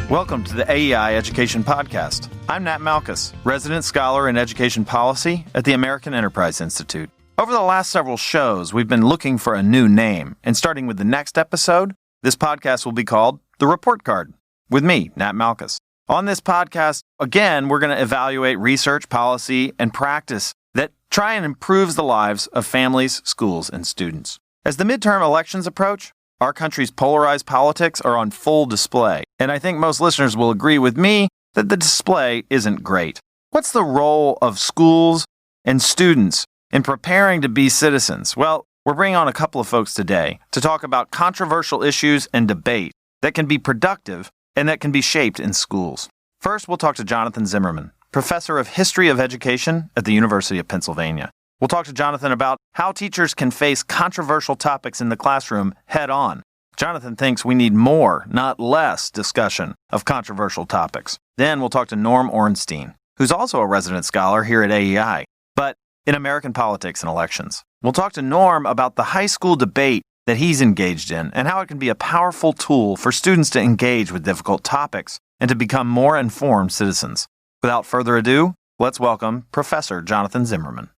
Welcome to the AEI Education Podcast. I'm Nat Malkus, resident scholar in education policy at the American Enterprise Institute. Over the last several shows, we've been looking for a new name, and starting with the next episode, this podcast will be called The Report Card, with me, Nat Malkus. On this podcast, again, we're going to evaluate research, policy, and practice that try and improves the lives of families, schools, and students. As the midterm elections approach, our country's polarized politics are on full display, and I think most listeners will agree with me that the display isn't great. What's the role of schools and students in preparing to be citizens? Well, we're bringing on a couple of folks today to talk about controversial issues and debate that can be productive and that can be shaped in schools. First, we'll talk to Jonathan Zimmerman, professor of history of education at the University of Pennsylvania. We'll talk to Jonathan about how teachers can face controversial topics in the classroom head on. Jonathan thinks we need more, not less, discussion of controversial topics. Then we'll talk to Norm Ornstein, who's also a resident scholar here at AEI, but in American politics and elections. We'll talk to Norm about the high school debate that he's engaged in and how it can be a powerful tool for students to engage with difficult topics and to become more informed citizens. Without further ado, let's welcome Professor Jonathan Zimmerman.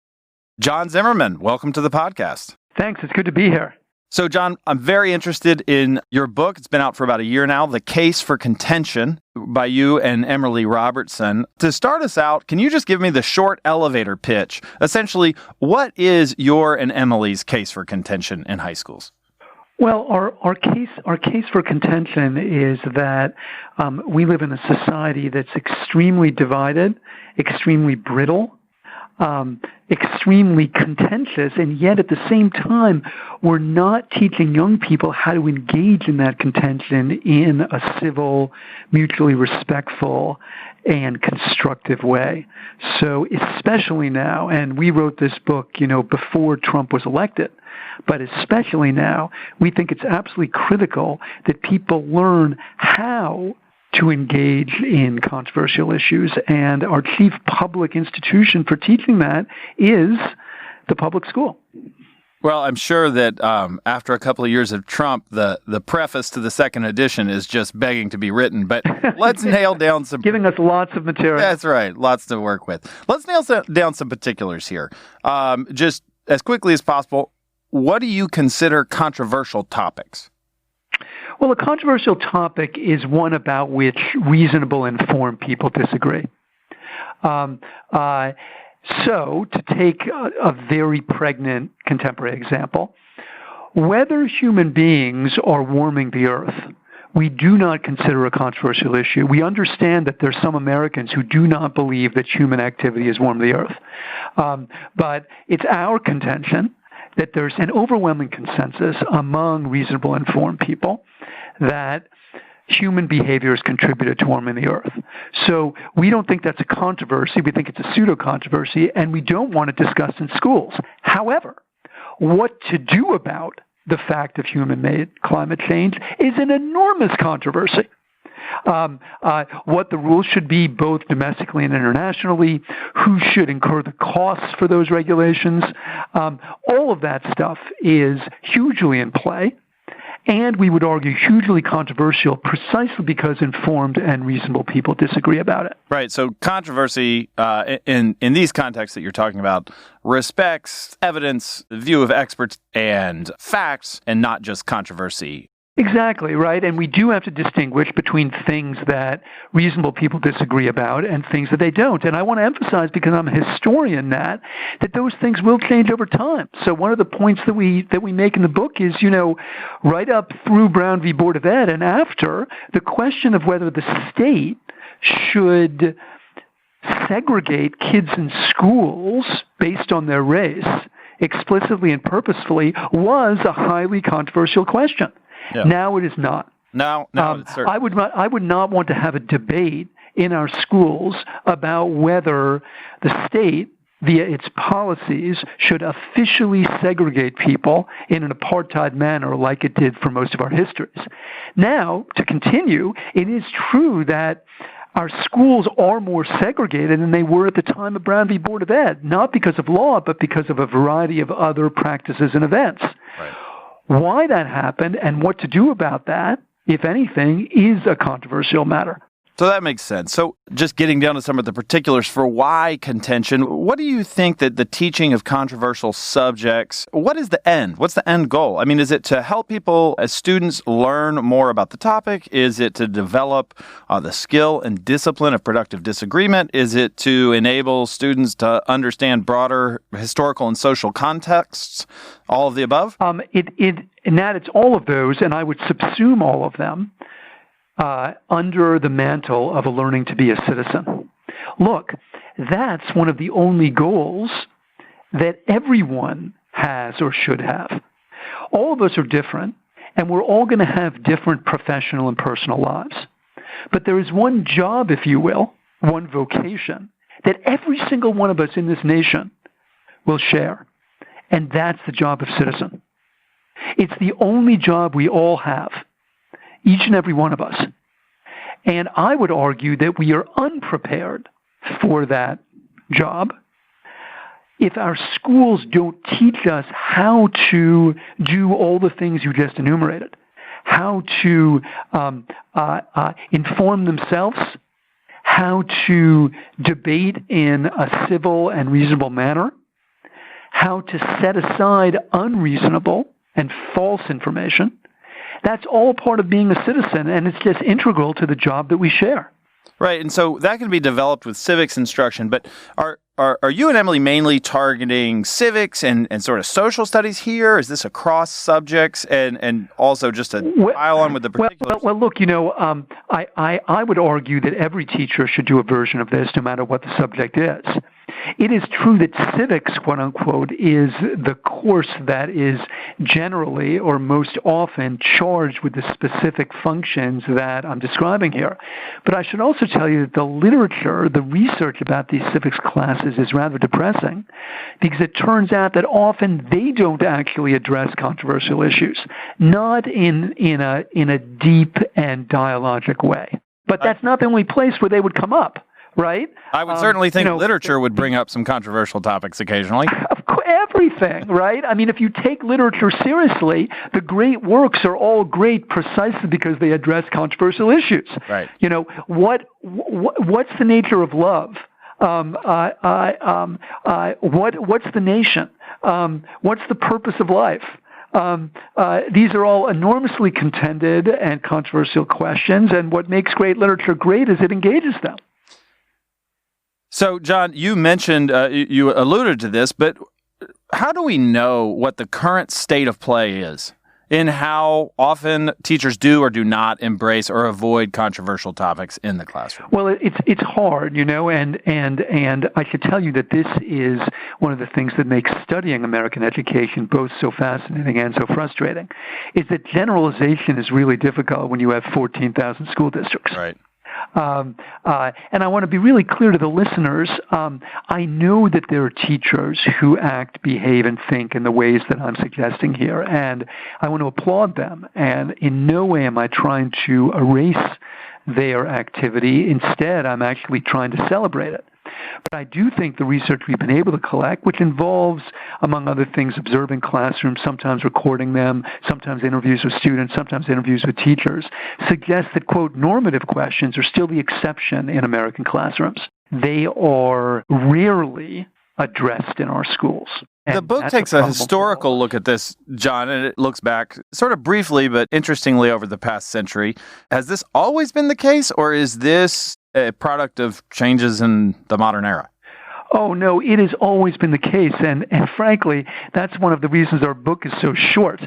John Zimmerman, welcome to the podcast. Thanks. It's good to be here. So, John, I'm very interested in your book. It's been out for about a year now, The Case for Contention, by you and Emily Robertson. To start us out, can you just give me the short elevator pitch? Essentially, what is your and Emily's case for contention in high schools? Well, our case for contention is that we live in a society that's extremely divided, extremely brittle, extremely contentious, and yet at the same time, we're not teaching young people how to engage in that contention in a civil, mutually respectful, and constructive way. So especially now, and we wrote this book, before Trump was elected, but especially now, we think it's absolutely critical that people learn how to engage in controversial issues, and our chief public institution for teaching that is the public school. Well, I'm sure that after a couple of years of Trump, the preface to the second edition is just begging to be written, but let's nail down some... Giving us lots of material. That's right, lots to work with. Let's nail down some particulars here. Just as quickly as possible, what do you consider controversial topics? Well, a controversial topic is one about which reasonable, informed people disagree. So, to take a very pregnant contemporary example, whether human beings are warming the earth, we do not consider a controversial issue. We understand that there's some Americans who do not believe that human activity has warmed the earth. But it's our contention that there's an overwhelming consensus among reasonable, informed people that human behavior has contributed to warming the earth. So we don't think that's a controversy. We think it's a pseudo-controversy, and we don't want it discussed in schools. However, what to do about the fact of human-made climate change is an enormous controversy. What the rules should be both domestically and internationally, who should incur the costs for those regulations, all of that stuff is hugely in play. And we would argue hugely controversial precisely because informed and reasonable people disagree about it. Right. So controversy in these contexts that you're talking about respects evidence, the view of experts, and facts, and not just controversy. Exactly, right? And we do have to distinguish between things that reasonable people disagree about and things that they don't. And I want to emphasize, because I'm a historian, that those things will change over time. So one of the points that we make in the book is, right up through Brown v. Board of Ed and after, the question of whether the state should segregate kids in schools based on their race explicitly and purposefully was a highly controversial question. Yeah. Now it is not. No, it's certain. I would not want to have a debate in our schools about whether the state, via its policies, should officially segregate people in an apartheid manner like it did for most of our histories. Now, to continue, it is true that our schools are more segregated than they were at the time of Brown v. Board of Ed, not because of law, but because of a variety of other practices and events. Right. Why that happened and what to do about that if anything, is a controversial matter. So that makes sense. So just getting down to some of the particulars for why contention, what do you think that the teaching of controversial subjects, what is the end? What's the end goal? I mean, is it to help people as students learn more about the topic? Is it to develop the skill and discipline of productive disagreement? Is it to enable students to understand broader historical and social contexts? All of the above? It's all of those, and I would subsume all of them under the mantle of a learning to be a citizen. Look, that's one of the only goals that everyone has or should have. All of us are different, and we're all going to have different professional and personal lives. But there is one job, if you will, one vocation, that every single one of us in this nation will share, and that's the job of citizen. It's the only job we all have, each and every one of us. And I would argue that we are unprepared for that job if our schools don't teach us how to do all the things you just enumerated, how to inform themselves, how to debate in a civil and reasonable manner, how to set aside unreasonable and false information. That's all part of being a citizen, and it's just integral to the job that we share. Right, and so that can be developed with civics instruction, but are you and Emily mainly targeting civics and sort of social studies here? Is this across subjects and also just to pile on with the particulars? Well, look, I would argue that every teacher should do a version of this no matter what the subject is. It is true that civics, quote unquote, is the course that is generally or most often charged with the specific functions that I'm describing here. But I should also tell you that the literature, the research about these civics classes is rather depressing because it turns out that often they don't actually address controversial issues, not in a deep and dialogic way. But that's not the only place where they would come up. Right? I would certainly think literature would bring up some controversial topics occasionally. Of course, everything, right? I mean, if you take literature seriously, the great works are all great precisely because they address controversial issues. Right. What's the nature of love? What's the nation? What's the purpose of life? These are all enormously contended and controversial questions, and what makes great literature great is it engages them. So, John, you mentioned, you alluded to this, but how do we know what the current state of play is in how often teachers do or do not embrace or avoid controversial topics in the classroom? Well, it's hard, and I should tell you that this is one of the things that makes studying American education both so fascinating and so frustrating, is that generalization is really difficult when you have 14,000 school districts. Right. And I want to be really clear to the listeners. I know that there are teachers who act, behave, and think in the ways that I'm suggesting here, and I want to applaud them. And in no way am I trying to erase their activity. Instead, I'm actually trying to celebrate it. But I do think the research we've been able to collect, which involves, among other things, observing classrooms, sometimes recording them, sometimes interviews with students, sometimes interviews with teachers, suggests that, quote, normative questions are still the exception in American classrooms. They are rarely addressed in our schools. The book takes a historical look at this, John, and it looks back sort of briefly but interestingly over the past century. Has this always been the case, or is this a product of changes in the modern era? Oh, no, it has always been the case. And frankly, that's one of the reasons our book is so short,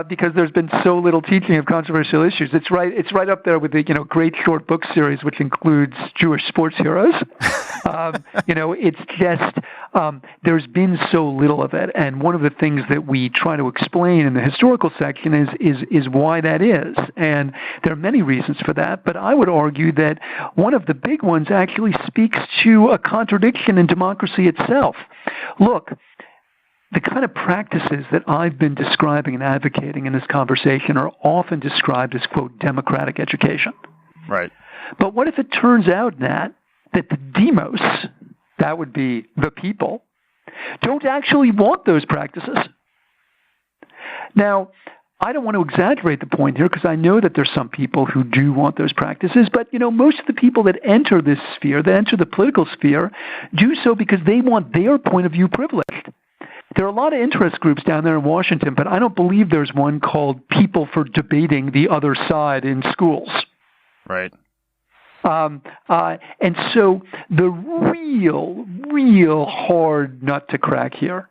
because there's been so little teaching of controversial issues. It's right up there with the great short book series, which includes Jewish sports heroes. It's just there's been so little of it. And one of the things that we try to explain in the historical section is why that is. And there are many reasons for that, but I would argue that one of the big ones actually speaks to a contradiction in democracy itself. Look, the kind of practices that I've been describing and advocating in this conversation are often described as, quote, democratic education. Right. But what if it turns out, Nat, that the demos, that would be the people, don't actually want those practices? Now, I don't want to exaggerate the point here because I know that there's some people who do want those practices, but most of the people that enter this sphere, that enter the political sphere, do so because they want their point of view privileged. There are a lot of interest groups down there in Washington, but I don't believe there's one called People for Debating the Other Side in Schools. Right. And so the real hard nut to crack here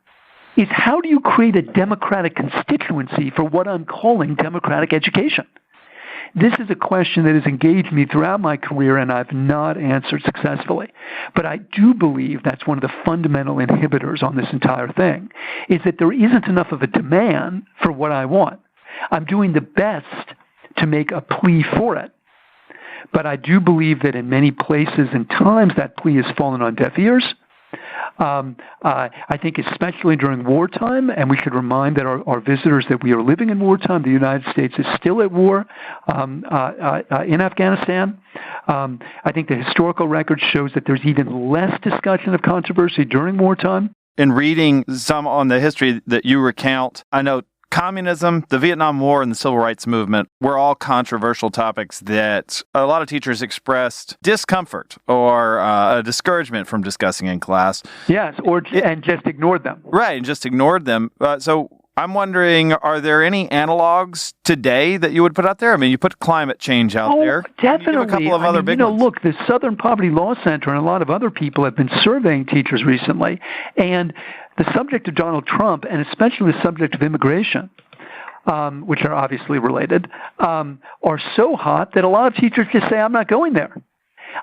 is how do you create a democratic constituency for what I'm calling democratic education? This is a question that has engaged me throughout my career, and I've not answered successfully. But I do believe that's one of the fundamental inhibitors on this entire thing, is that there isn't enough of a demand for what I want. I'm doing the best to make a plea for it. But I do believe that in many places and times that plea has fallen on deaf ears. I think especially during wartime, and we should remind that our visitors that we are living in wartime. The United States is still at war in Afghanistan. I think the historical record shows that there's even less discussion of controversy during wartime. In reading some on the history that you recount, I know communism, the Vietnam War, and the Civil Rights Movement were all controversial topics that a lot of teachers expressed discomfort or a discouragement from discussing in class. Yes, and just ignored them. Right, and just ignored them. So I'm wondering, are there any analogs today that you would put out there? I mean, you put climate change out there. Definitely. A couple of other big ones. Look, the Southern Poverty Law Center and a lot of other people have been surveying teachers recently, and the subject of Donald Trump, and especially the subject of immigration, which are obviously related, are so hot that a lot of teachers just say, I'm not going there.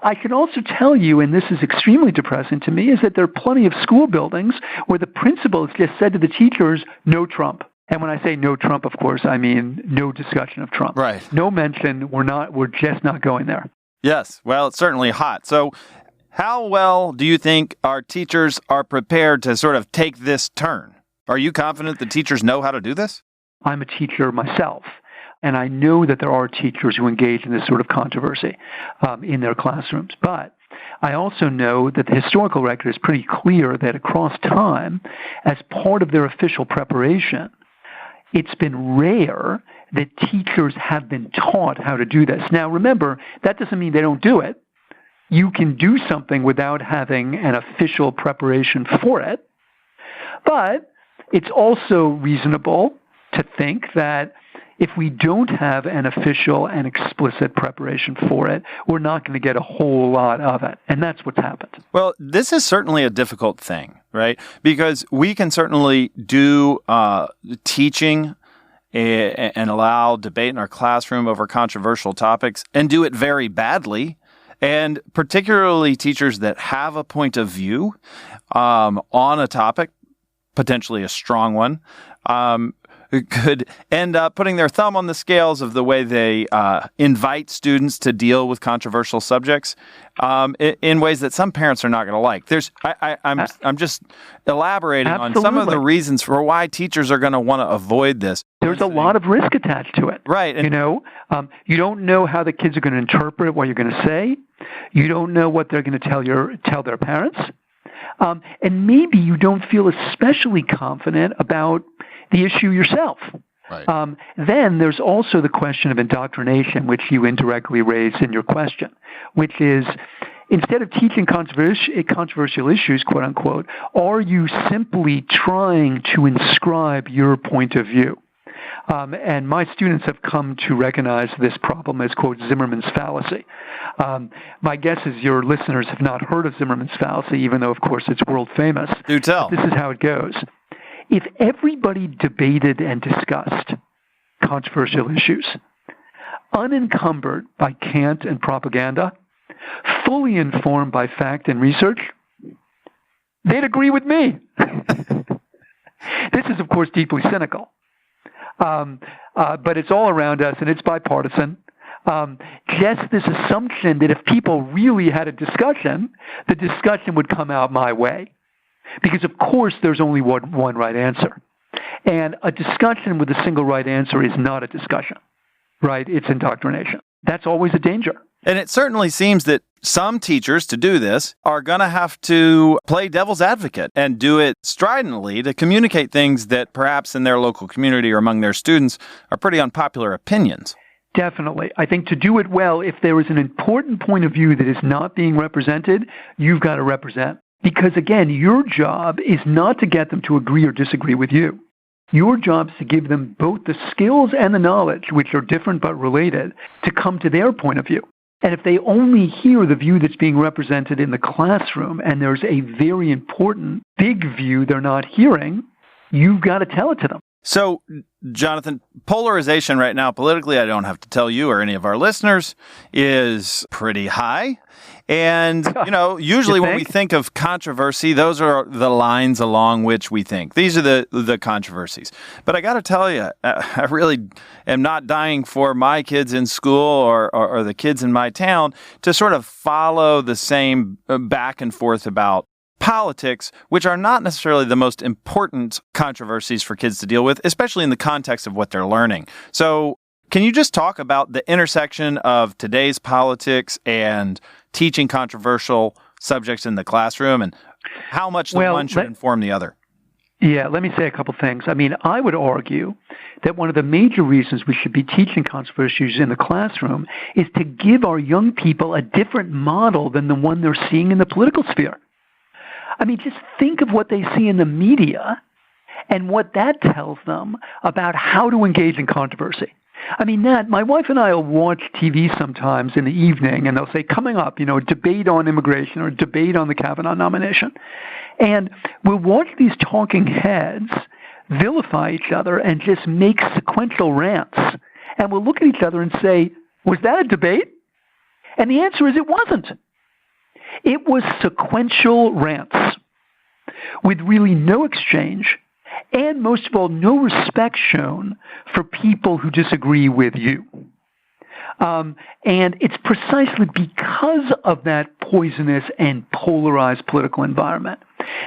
I can also tell you, and this is extremely depressing to me, is that there are plenty of school buildings where the principal has just said to the teachers, no Trump. And when I say no Trump, of course, I mean no discussion of Trump. Right. No mention, we're just not going there. Yes, well, it's certainly hot. So how well do you think our teachers are prepared to sort of take this turn? Are you confident the teachers know how to do this? I'm a teacher myself, and I know that there are teachers who engage in this sort of controversy in their classrooms. But I also know that the historical record is pretty clear that across time, as part of their official preparation, it's been rare that teachers have been taught how to do this. Now, remember, that doesn't mean they don't do it. You can do something without having an official preparation for it. But it's also reasonable to think that if we don't have an official and explicit preparation for it, we're not going to get a whole lot of it. And that's what's happened. Well, this is certainly a difficult thing, right? Because we can certainly do teaching and allow debate in our classroom over controversial topics and do it very badly. And particularly teachers that have a point of view on a topic, potentially a strong one, could end up putting their thumb on the scales of the way they invite students to deal with controversial subjects in ways that some parents are not going to like. I'm just elaborating Absolutely. on some of the reasons for why teachers are going to want to avoid this. There's a lot of risk attached to it. Right. And, you don't know how the kids are going to interpret what you're going to say. You don't know what they're going to tell their parents. And maybe you don't feel especially confident about the issue yourself. Right. Then there's also the question of indoctrination, which you indirectly raised in your question, which is instead of teaching controversial issues, quote unquote, are you simply trying to inscribe your point of view? And my students have come to recognize this problem as, quote, Zimmerman's fallacy. My guess is your listeners have not heard of Zimmerman's fallacy, even though, of course, it's world famous. Do tell. This is how it goes. If everybody debated and discussed controversial issues, unencumbered by cant and propaganda, fully informed by fact and research, they'd agree with me. This is, of course, deeply cynical. But it's all around us, and it's bipartisan. Just this assumption that if people really had a discussion, the discussion would come out my way. Because, of course, there's only one right answer. And a discussion with a single right answer is not a discussion, right? It's indoctrination. That's always a danger. And it certainly seems that some teachers, to do this, are going to have to play devil's advocate and do it stridently to communicate things that perhaps in their local community or among their students are pretty unpopular opinions. Definitely. I think to do it well, if there is an important point of view that is not being represented, you've got to represent. Because again, your job is not to get them to agree or disagree with you. Your job is to give them both the skills and the knowledge, which are different but related, to come to their point of view. And if they only hear the view that's being represented in the classroom and there's a very important big view they're not hearing, you've got to tell it to them. So, Jonathan, polarization right now politically, I don't have to tell you or any of our listeners, is pretty high. And, usually when we think of controversy, those are the lines along which we think. These are the controversies. But I got to tell you, I really am not dying for my kids in school or the kids in my town to sort of follow the same back and forth about politics, which are not necessarily the most important controversies for kids to deal with, especially in the context of what they're learning. So can you just talk about the intersection of today's politics and teaching controversial subjects in the classroom and how much the one should inform the other? Yeah, let me say a couple things. I mean, I would argue that one of the major reasons we should be teaching controversial issues in the classroom is to give our young people a different model than the one they're seeing in the political sphere. I mean, just think of what they see in the media and what that tells them about how to engage in controversy. I mean, Nat, my wife and I will watch TV sometimes in the evening, and they'll say, coming up, debate on immigration or debate on the Kavanaugh nomination. And we'll watch these talking heads vilify each other and just make sequential rants. And we'll look at each other and say, was that a debate? And the answer is it wasn't. It was sequential rants with really no exchange and, most of all, no respect shown for people who disagree with you. And it's precisely because of that poisonous and polarized political environment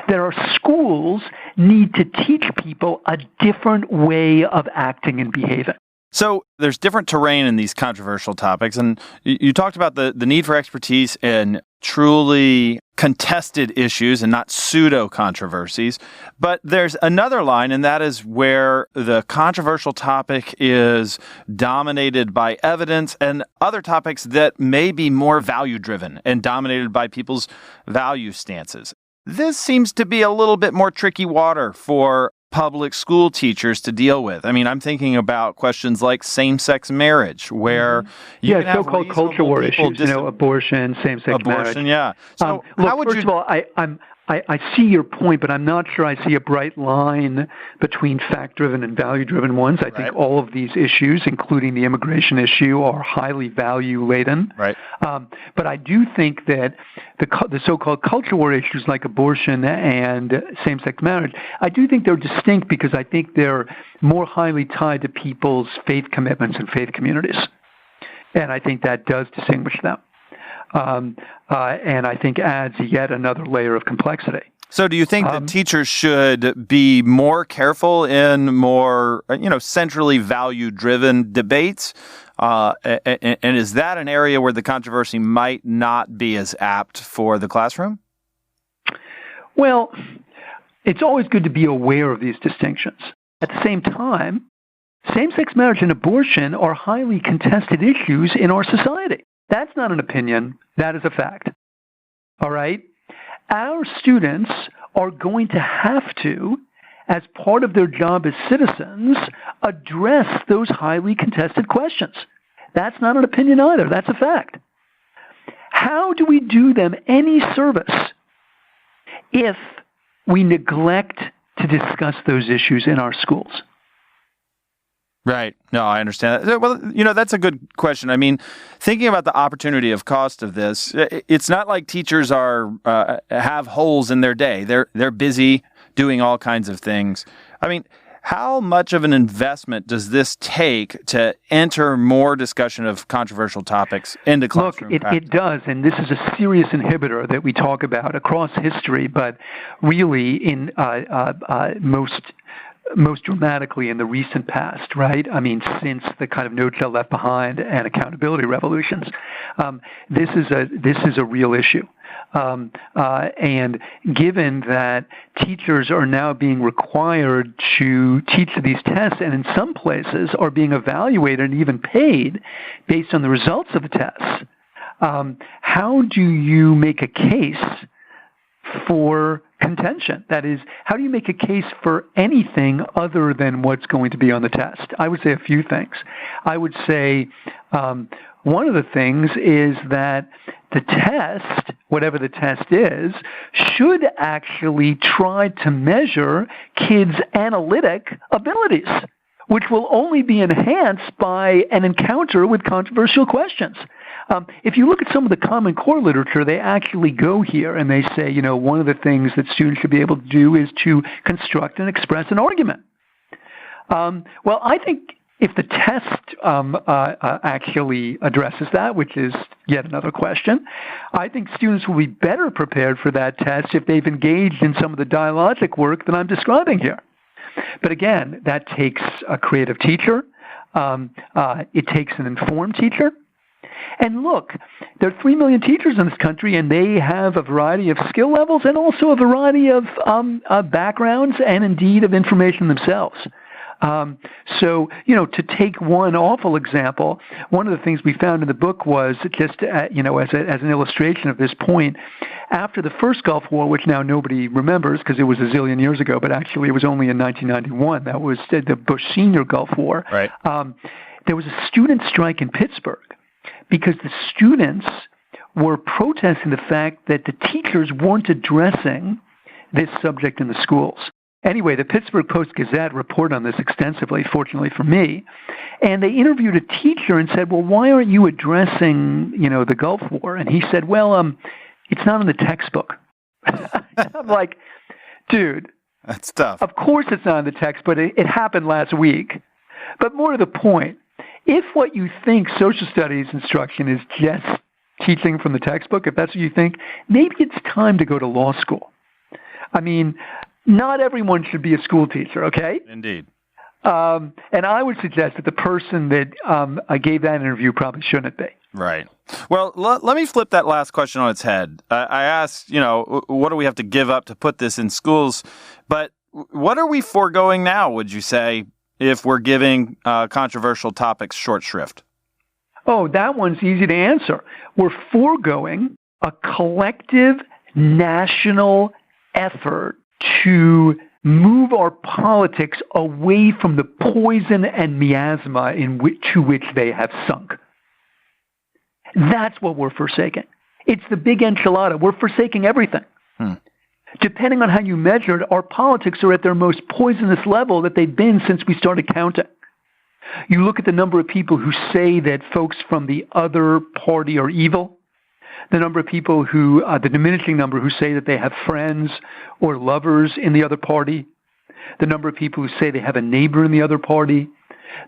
that our schools need to teach people a different way of acting and behaving. So there's different terrain in these controversial topics, and you talked about the need for expertise in truly contested issues and not pseudo-controversies. But there's another line, and that is where the controversial topic is dominated by evidence and other topics that may be more value-driven and dominated by people's value stances. This seems to be a little bit more tricky water for public school teachers to deal with. I mean, I'm thinking about questions like same-sex marriage, where you can have so-called culture war issues, abortion, same-sex marriage. Abortion, yeah. So look, how would first of all, I see your point, but I'm not sure I see a bright line between fact-driven and value-driven ones. I think all of these issues, including the immigration issue, are highly value-laden. Right. But I do think that the so-called culture war issues like abortion and same-sex marriage, I do think they're distinct because I think they're more highly tied to people's faith commitments and faith communities. And I think that does distinguish them. And I think adds yet another layer of complexity. So do you think that teachers should be more careful in more, centrally value-driven debates? And is that an area where the controversy might not be as apt for the classroom? Well, it's always good to be aware of these distinctions. At the same time, same-sex marriage and abortion are highly contested issues in our society. That's not an opinion. That is a fact. All right? Our students are going to have to, as part of their job as citizens, address those highly contested questions. That's not an opinion either. That's a fact. How do we do them any service if we neglect to discuss those issues in our schools? Right. No, I understand that. Well, that's a good question. I mean, thinking about the opportunity of cost of this, it's not like teachers have holes in their day. They're busy doing all kinds of things. I mean, how much of an investment does this take to enter more discussion of controversial topics into classroom practice? Look, it does, and this is a serious inhibitor that we talk about across history, but really in most most dramatically in the recent past, right? I mean, since the kind of No Child Left Behind and accountability revolutions, this is a real issue. And given that teachers are now being required to teach these tests, and in some places are being evaluated and even paid based on the results of the tests, how do you make a case for contention? That is, how do you make a case for anything other than what's going to be on the test? I would say a few things. I would say one of the things is that the test, whatever the test is, should actually try to measure kids' analytic abilities, which will only be enhanced by an encounter with controversial questions. If you look at some of the Common Core literature, they actually go here and they say, one of the things that students should be able to do is to construct and express an argument. Well, I think if the test actually addresses that, which is yet another question, I think students will be better prepared for that test if they've engaged in some of the dialogic work that I'm describing here. But again, that takes a creative teacher. It takes an informed teacher. And look, there are 3 million teachers in this country, and they have a variety of skill levels and also a variety of backgrounds and indeed of information themselves. So, to take one awful example, one of the things we found in the book was just, as an illustration of this point, after the first Gulf War, which now nobody remembers because it was a zillion years ago, but actually it was only in 1991. That was the Bush Senior Gulf War. Right. There was a student strike in Pittsburgh because the students were protesting the fact that the teachers weren't addressing this subject in the schools. Anyway, the Pittsburgh Post-Gazette reported on this extensively, fortunately for me, and they interviewed a teacher and said, well, why aren't you addressing, the Gulf War? And he said, well, it's not in the textbook. I'm like, dude. That's tough. Of course it's not in the text, but it happened last week. But more to the point, if what you think social studies instruction is just teaching from the textbook, if that's what you think, maybe it's time to go to law school. I mean, not everyone should be a school teacher, okay? Indeed. And I would suggest that the person that gave that interview probably shouldn't be. Right. Well, let me flip that last question on its head. I asked, what do we have to give up to put this in schools? But what are we foregoing now, would you say, if we're giving controversial topics short shrift? Oh, that one's easy to answer. We're foregoing a collective national effort to move our politics away from the poison and miasma to which they have sunk. That's what we're forsaking. It's the big enchilada. We're forsaking everything. Depending on how you measure it, our politics are at their most poisonous level that they've been since we started counting. You look at the number of people who say that folks from the other party are evil, the number of people the diminishing number who say that they have friends or lovers in the other party, the number of people who say they have a neighbor in the other party,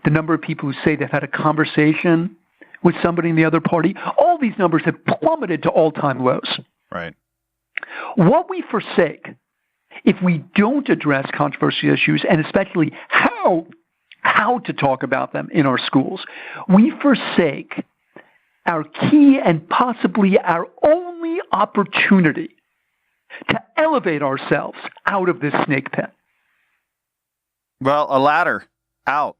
the number of people who say they've had a conversation with somebody in the other party, all these numbers have plummeted to all-time lows. Right. What we forsake, if we don't address controversial issues, and especially how to talk about them in our schools, we forsake our key and possibly our only opportunity to elevate ourselves out of this snake pit. Well, a ladder out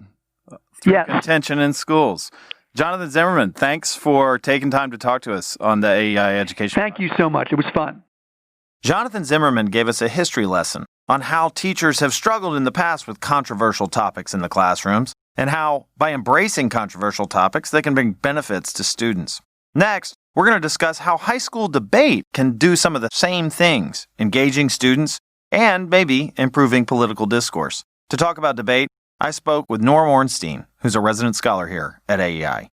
through yes. contention in schools. Jonathan Zimmerman, thanks for taking time to talk to us on the AEI Education. Thank you so much. It was fun. Jonathan Zimmerman gave us a history lesson on how teachers have struggled in the past with controversial topics in the classrooms and how, by embracing controversial topics, they can bring benefits to students. Next, we're going to discuss how high school debate can do some of the same things, engaging students and maybe improving political discourse. To talk about debate, I spoke with Norm Ornstein, who's a resident scholar here at AEI.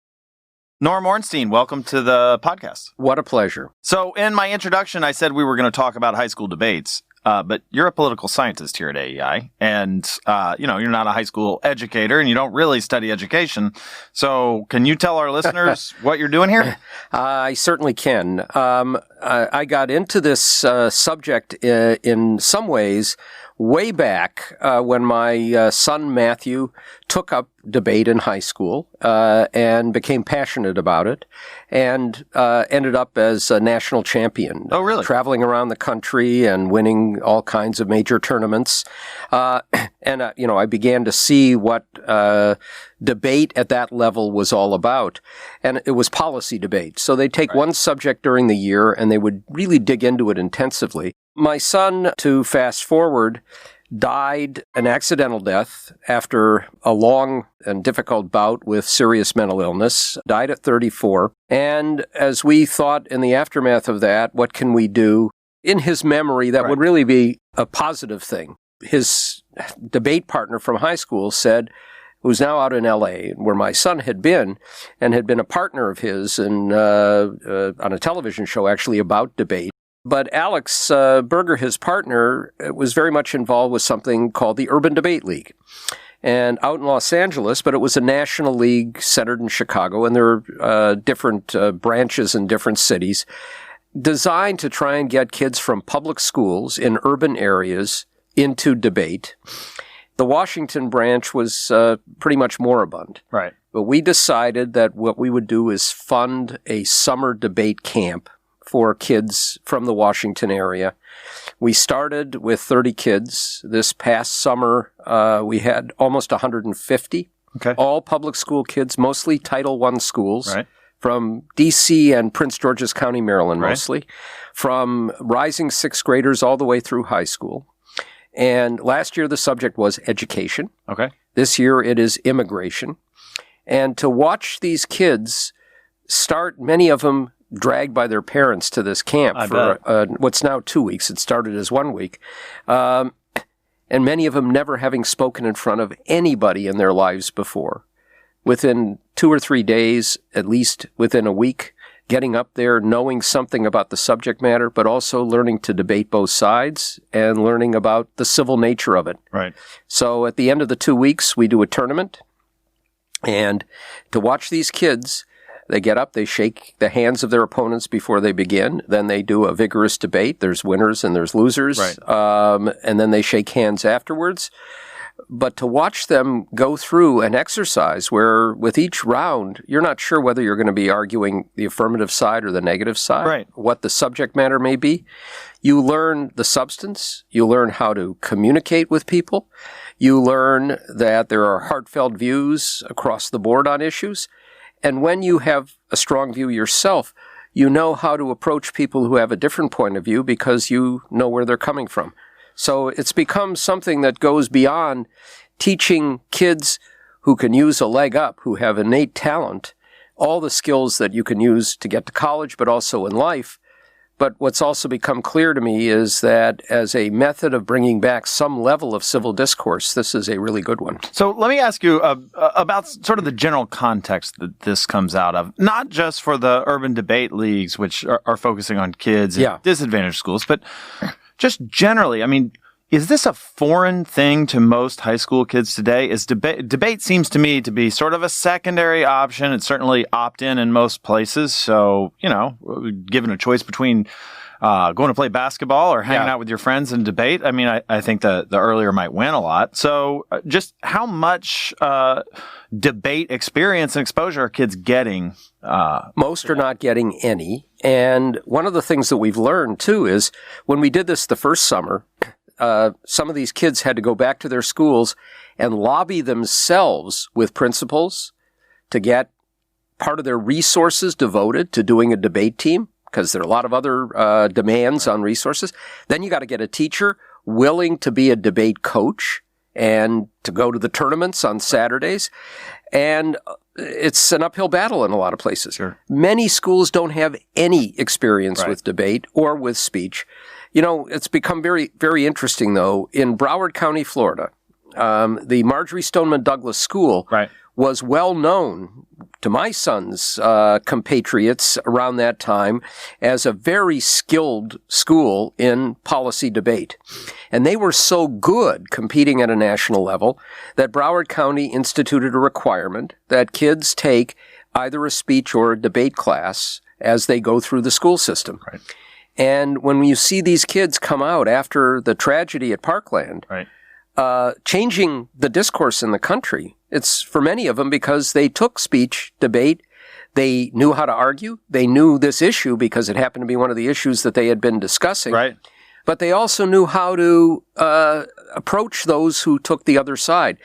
Norm Ornstein, welcome to the podcast. What a pleasure. So in my introduction, I said we were going to talk about high school debates, but you're a political scientist here at AEI, and you're not a high school educator, and you don't really study education. So can you tell our listeners what you're doing here? I certainly can. I got into this subject in some ways way back when my son Matthew took up debate in high school and became passionate about it, and ended up as a national champion. Oh, really? Traveling around the country and winning all kinds of major tournaments. And I began to see what debate at that level was all about. And it was policy debate. So they'd take one subject during the year and they would really dig into it intensively. My son, to fast forward, died an accidental death after a long and difficult bout with serious mental illness, died at 34. And as we thought in the aftermath of that, what can we do in his memory that would really be a positive thing? His debate partner from high school said, who's now out in L.A., where my son had been, and had been a partner of his on a television show actually about debate. But Alex Berger, his partner, was very much involved with something called the Urban Debate League. And out in Los Angeles, but it was a national league centered in Chicago, and there are different branches in different cities designed to try and get kids from public schools in urban areas into debate. The Washington branch was pretty much moribund. Right. But we decided that what we would do is fund a summer debate camp for kids from the Washington area. We started with 30 kids. This past summer, we had almost 150. Okay. All public school kids, mostly Title I schools. Right. From D.C. and Prince George's County, Maryland, mostly. From rising sixth graders all the way through high school. And last year, the subject was education. Okay. This year, it is immigration. And to watch these kids start, many of them dragged by their parents to this camp for what's now 2 weeks. It started as 1 week. And many of them never having spoken in front of anybody in their lives before. Within 2 or 3 days, at least within a week, getting up there, knowing something about the subject matter, but also learning to debate both sides and learning about the civil nature of it. Right. So at the end of the 2 weeks, we do a tournament. And to watch these kids, they get up, they shake the hands of their opponents before they begin. Then they do a vigorous debate. There's winners and there's losers. Right. And then they shake hands afterwards. But to watch them go through an exercise where with each round, you're not sure whether you're going to be arguing the affirmative side or the negative side, right. What the subject matter may be. You learn the substance. You learn how to communicate with people. You learn that there are heartfelt views across the board on issues. And when you have a strong view yourself, you know how to approach people who have a different point of view because you know where they're coming from. So it's become something that goes beyond teaching kids who can use a leg up, who have innate talent, all the skills that you can use to get to college, but also in life. But what's also become clear to me is that as a method of bringing back some level of civil discourse, this is a really good one. So let me ask you about sort of the general context that this comes out of, not just for the urban debate leagues, which are focusing on kids in disadvantaged schools, but just generally. I mean, is this a foreign thing to most high school kids today? Is debate seems to me to be sort of a secondary option. It's certainly opt-in in most places. So, given a choice between going to play basketball or hanging out with your friends and debate, I mean, I think the earlier might win a lot. So just how much debate experience and exposure are kids getting? Most are not getting any. And one of the things that we've learned, too, is when we did this the first summer, some of these kids had to go back to their schools and lobby themselves with principals to get part of their resources devoted to doing a debate team, because there are a lot of other demands on resources. Then you got to get a teacher willing to be a debate coach and to go to the tournaments on Saturdays. And it's an uphill battle in a lot of places. Sure. Many schools don't have any experience with debate or with speech. It's become very, very interesting, though. In Broward County, Florida, the Marjory Stoneman Douglas School was well known to my son's compatriots around that time as a very skilled school in policy debate. And they were so good competing at a national level that Broward County instituted a requirement that kids take either a speech or a debate class as they go through the school system. Right. And when you see these kids come out after the tragedy at Parkland, Right. Changing the discourse in the country, it's for many of them because they took speech, debate, they knew how to argue, they knew this issue because it happened to be one of the issues that they had been discussing. Right. But they also knew how to approach those who took the other side.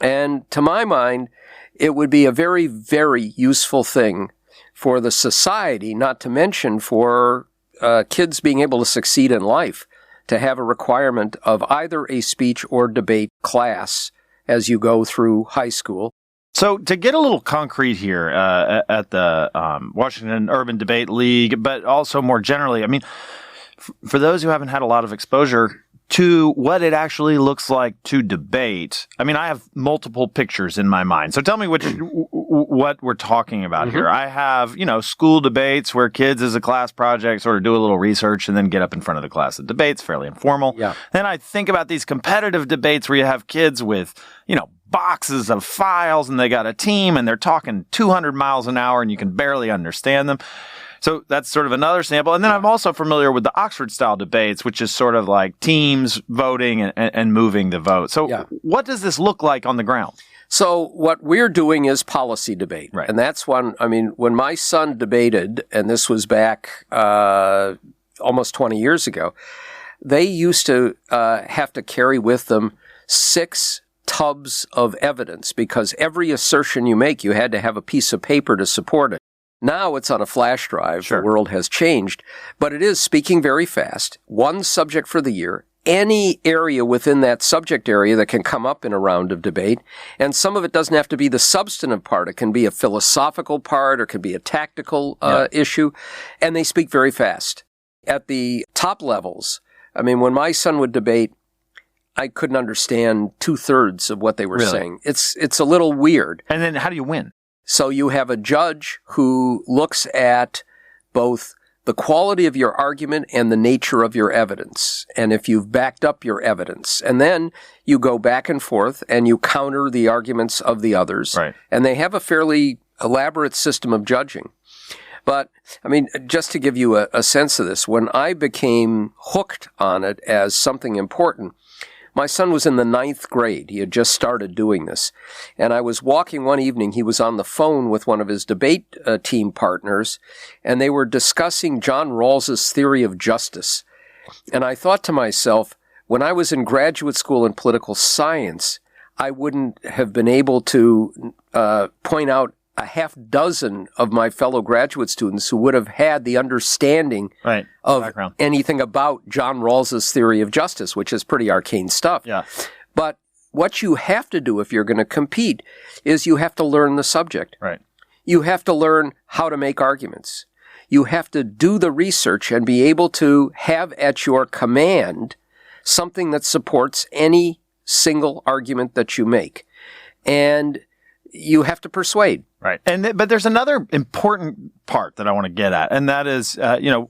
And to my mind, it would be a very, very useful thing for the society, not to mention for kids being able to succeed in life, to have a requirement of either a speech or debate class as you go through high school. So to get a little concrete here at the Washington Urban Debate League, but also more generally, I mean, for those who haven't had a lot of exposure to what it actually looks like to debate, I mean, I have multiple pictures in my mind. So tell me what we're talking about here. I have, school debates where kids as a class project sort of do a little research and then get up in front of the class. The debate's fairly informal. Yeah. Then I think about these competitive debates where you have kids with, boxes of files and they got a team and they're talking 200 miles an hour and you can barely understand them. So that's sort of another sample. And then I'm also familiar with the Oxford-style debates, which is sort of like teams voting and moving the vote. So what does this look like on the ground? So what we're doing is policy debate. Right. And that's when my son debated, and this was back almost 20 years ago, they used to have to carry with them 6 tubs of evidence because every assertion you make, you had to have a piece of paper to support it. Now it's on a flash drive. Sure. The world has changed, but it is speaking very fast. One subject for the year, any area within that subject area that can come up in a round of debate. And some of it doesn't have to be the substantive part. It can be a philosophical part or it could be a tactical issue. And they speak very fast. At the top levels, when my son would debate, I couldn't understand 2/3 of what they were saying. It's a little weird. And then how do you win? So you have a judge who looks at both the quality of your argument and the nature of your evidence, and if you've backed up your evidence. And then you go back and forth and you counter the arguments of the others. Right. And they have a fairly elaborate system of judging. But, just to give you a sense of this, when I became hooked on it as something important, my son was in the 9th grade. He had just started doing this. And I was walking one evening. He was on the phone with one of his debate team partners, and they were discussing John Rawls's theory of justice. And I thought to myself, when I was in graduate school in political science, I wouldn't have been able to point out a half dozen of my fellow graduate students who would have had the understanding of background. Anything about John Rawls's theory of justice, which is pretty arcane stuff. Yeah. But what you have to do if you're going to compete is you have to learn the subject. Right. You have to learn how to make arguments. You have to do the research and be able to have at your command something that supports any single argument that you make. And you have to persuade. Right. But there's another important part that I want to get at, and that is,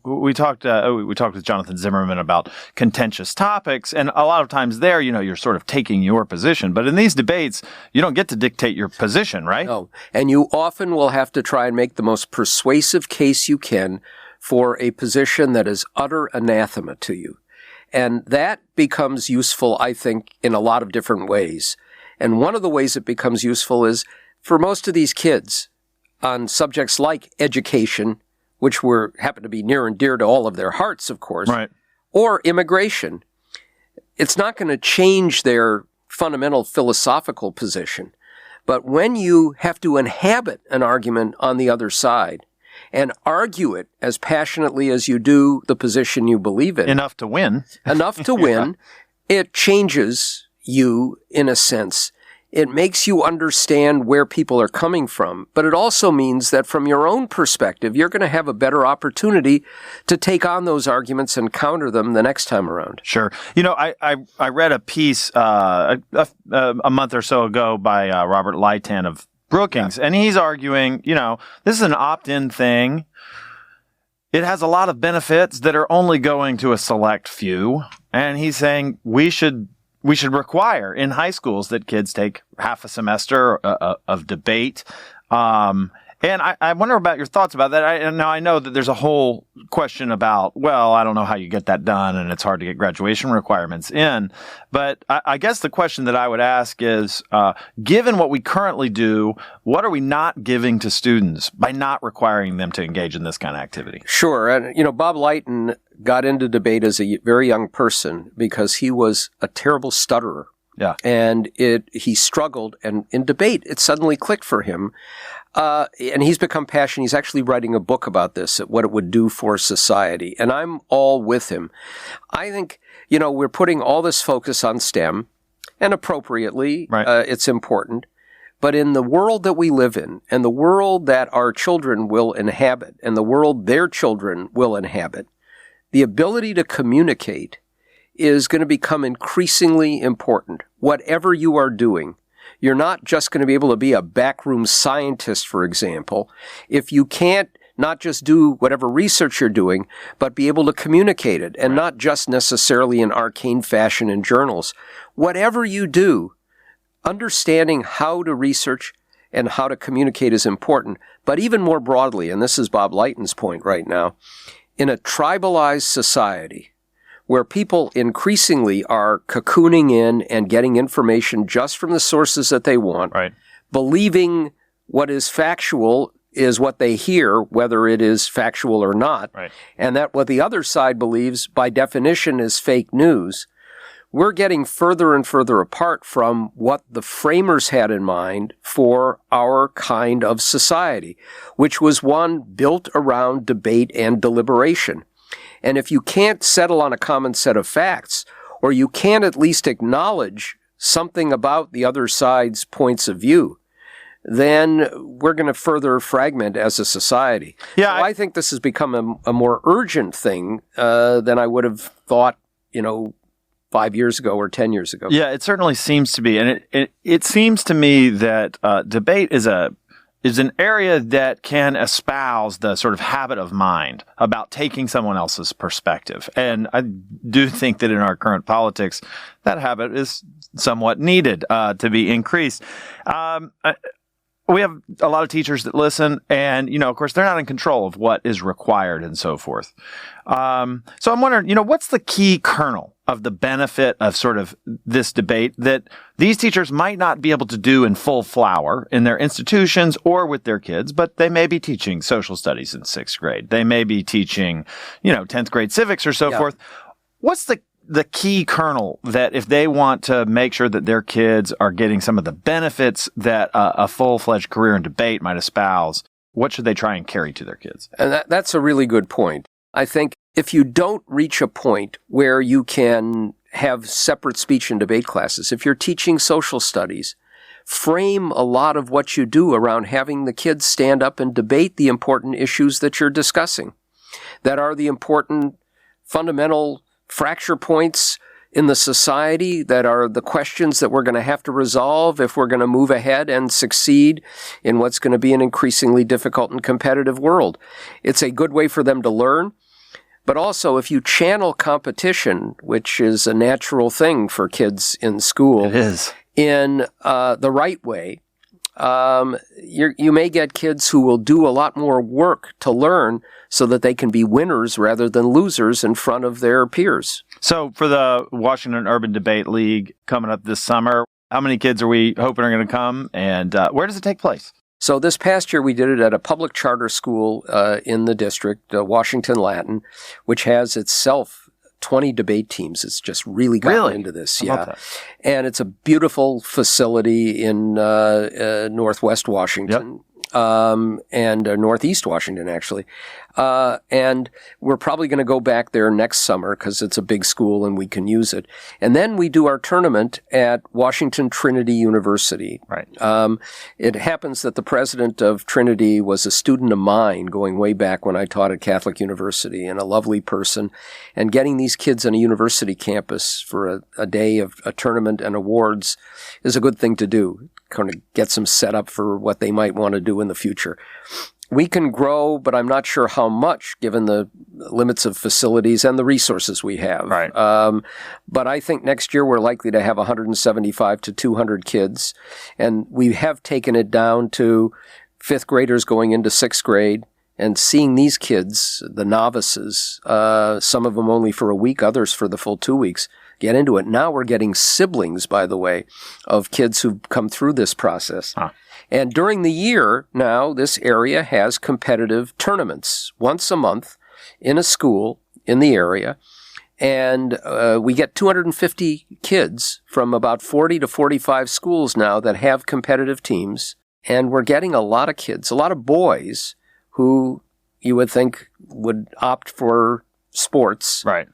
we talked with Jonathan Zimmerman about contentious topics, and a lot of times there, you're sort of taking your position. But in these debates, you don't get to dictate your position, right? No. And you often will have to try and make the most persuasive case you can for a position that is utter anathema to you. And that becomes useful, I think, in a lot of different ways. And one of the ways it becomes useful is for most of these kids on subjects like education, which happen to be near and dear to all of their hearts, of course, right, or immigration, it's not going to change their fundamental philosophical position. But when you have to inhabit an argument on the other side and argue it as passionately as you do the position you believe in, enough to win, it changes you in a sense. It makes you understand where people are coming from, but it also means that from your own perspective, you're going to have a better opportunity to take on those arguments and counter them the next time around. Sure. I read a piece a month or so ago by Robert Leighton of Brookings, and he's arguing, this is an opt-in thing. It has a lot of benefits that are only going to a select few, and he's saying we should require in high schools that kids take half a semester of debate. And And I wonder about your thoughts about that. I know that there's a whole question about, well, I don't know how you get that done, and it's hard to get graduation requirements in. But I guess the question that I would ask is, given what we currently do, what are we not giving to students by not requiring them to engage in this kind of activity? Sure. And, Bob Lighton got into debate as a very young person because he was a terrible stutterer. Yeah. And he struggled, and in debate, it suddenly clicked for him. And he's become passionate. He's actually writing a book about this, what it would do for society. And I'm all with him. I think, we're putting all this focus on STEM, and appropriately, right. It's important. But in the world that we live in, and the world that our children will inhabit, and the world their children will inhabit, the ability to communicate is going to become increasingly important. Whatever you are doing, you're not just going to be able to be a backroom scientist, for example, if you can't not just do whatever research you're doing, but be able to communicate it, and not just necessarily in arcane fashion in journals. Whatever you do, understanding how to research and how to communicate is important. But even more broadly, and this is Bob Lighton's point right now, in a tribalized society, where people increasingly are cocooning in and getting information just from the sources that they want, right. Believing what is factual is what they hear, whether it is factual or not, right. And that what the other side believes, by definition, is fake news. We're getting further and further apart from what the framers had in mind for our kind of society, which was one built around debate and deliberation. And if you can't settle on a common set of facts, or you can't at least acknowledge something about the other side's points of view, then we're going to further fragment as a society. Yeah, so I think this has become a more urgent thing than I would have thought, 5 years ago or 10 years ago. Yeah, it certainly seems to be. And it seems to me that debate is an area that can espouse the sort of habit of mind about taking someone else's perspective. And I do think that in our current politics, that habit is somewhat needed to be increased. We have a lot of teachers that listen, and, of course, they're not in control of what is required and so forth. So I'm wondering, what's the key kernel of the benefit of sort of this debate that these teachers might not be able to do in full flower in their institutions or with their kids, but they may be teaching social studies in 6th grade. They may be teaching, 10th grade civics or so forth. What's the key kernel that if they want to make sure that their kids are getting some of the benefits that a full-fledged career in debate might espouse, what should they try and carry to their kids? And that's a really good point. I think if you don't reach a point where you can have separate speech and debate classes, if you're teaching social studies, frame a lot of what you do around having the kids stand up and debate the important issues that you're discussing, that are the important fundamental fracture points in the society, that are the questions that we're going to have to resolve if we're going to move ahead and succeed in what's going to be an increasingly difficult and competitive world. It's a good way for them to learn. But also, if you channel competition, which is a natural thing for kids in school, it is, in the right way, you may get kids who will do a lot more work to learn so that they can be winners rather than losers in front of their peers. So for the Washington Urban Debate League coming up this summer, how many kids are we hoping are going to come, and where does it take place? So this past year, we did it at a public charter school in the district, Washington Latin, which has itself 20 debate teams. It's just really gotten into this. Yeah. And it's a beautiful facility in Northwest Washington. And Northeast Washington, actually. And we're probably going to go back there next summer because it's a big school and we can use it. And then we do our tournament at Washington Trinity University. Right. It happens that the president of Trinity was a student of mine going way back when I taught at Catholic University, and a lovely person. And getting these kids on a university campus for a day of a tournament and awards is a good thing to do. Kind of gets them set up for what they might want to do in the future. We can grow, but I'm not sure how much, given the limits of facilities and the resources we have. Right. But I think next year we're likely to have 175 to 200 kids, and we have taken it down to fifth graders going into sixth grade, and seeing these kids, the novices, some of them only for a week, others for the full 2 weeks, get into it. Now we're getting siblings, by the way, of kids who've come through this process. Huh. And during the year, now this area has competitive tournaments once a month in a school in the area. And we get 250 kids from about 40 to 45 schools now that have competitive teams. And we're getting a lot of kids, a lot of boys who you would think would opt for sports. Right.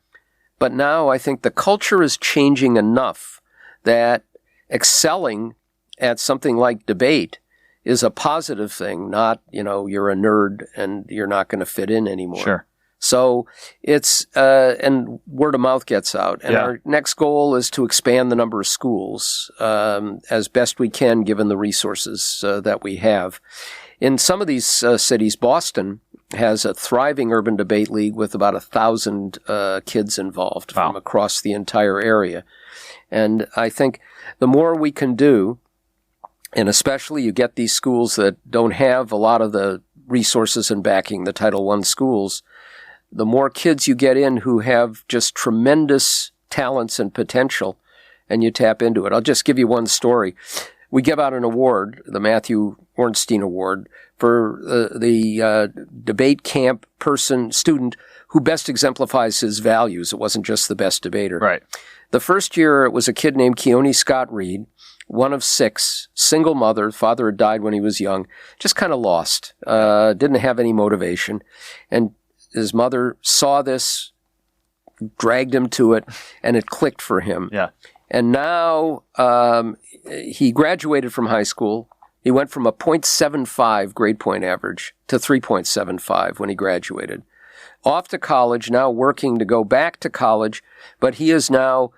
But now I think the culture is changing enough that excelling at something like debate is a positive thing, not, you're a nerd and you're not going to fit in anymore. Sure. So it's, and word of mouth gets out. And our next goal is to expand the number of schools as best we can given the resources that we have. In some of these cities, Boston has a thriving urban debate league with about 1,000 kids involved from across the entire area. And I think the more we can do, and especially you get these schools that don't have a lot of the resources and backing, the Title I schools, the more kids you get in who have just tremendous talents and potential, and you tap into it. I'll just give you one story. We give out an award, the Matthew Ornstein Award, for the debate camp student who best exemplifies his values. It wasn't just the best debater. Right. The first year, it was a kid named Keone Scott Reed, one of 6, single mother. Father had died when he was young, just kind of lost, didn't have any motivation. And his mother saw this, dragged him to it, and it clicked for him. Yeah. And now he graduated from high school. He went from a .75 grade point average to 3.75 when he graduated. Off to college, now working to go back to college, but he is now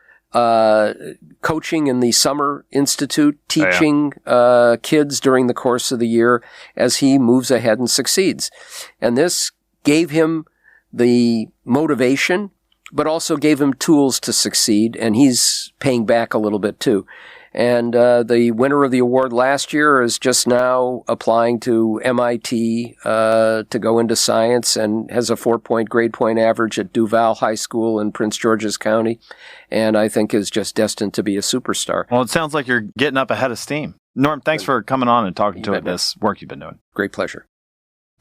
coaching in the Summer Institute, teaching kids during the course of the year as he moves ahead and succeeds. And this gave him the motivation, but also gave him tools to succeed, and he's paying back a little bit too. And the winner of the award last year is just now applying to MIT to go into science and has a 4-point grade point average at Duval High School in Prince George's County, and I think is just destined to be a superstar. Well, it sounds like you're getting up ahead of steam. Norm, thanks for coming on and talking to this work you've been doing. Great pleasure.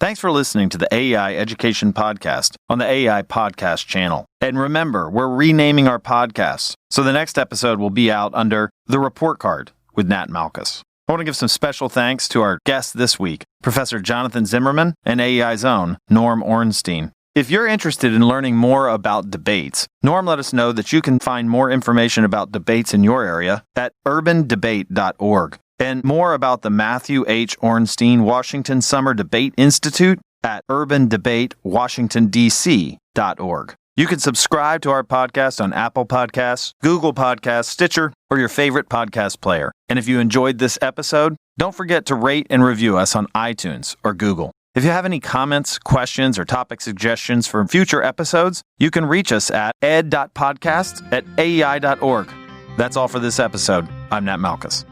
Thanks for listening to the AEI Education Podcast on the AEI Podcast channel. And remember, we're renaming our podcast, so the next episode will be out under The Report Card with Nat Malkus. I want to give some special thanks to our guests this week, Professor Jonathan Zimmerman and AEI's own Norm Ornstein. If you're interested in learning more about debates, Norm let us know that you can find more information about debates in your area at urbandebate.org. And more about the Matthew H. Ornstein Washington Summer Debate Institute at urbandebatewashingtondc.org. You can subscribe to our podcast on Apple Podcasts, Google Podcasts, Stitcher, or your favorite podcast player. And if you enjoyed this episode, don't forget to rate and review us on iTunes or Google. If you have any comments, questions, or topic suggestions for future episodes, you can reach us at ed.podcast@aei.org. That's all for this episode. I'm Nat Malkus.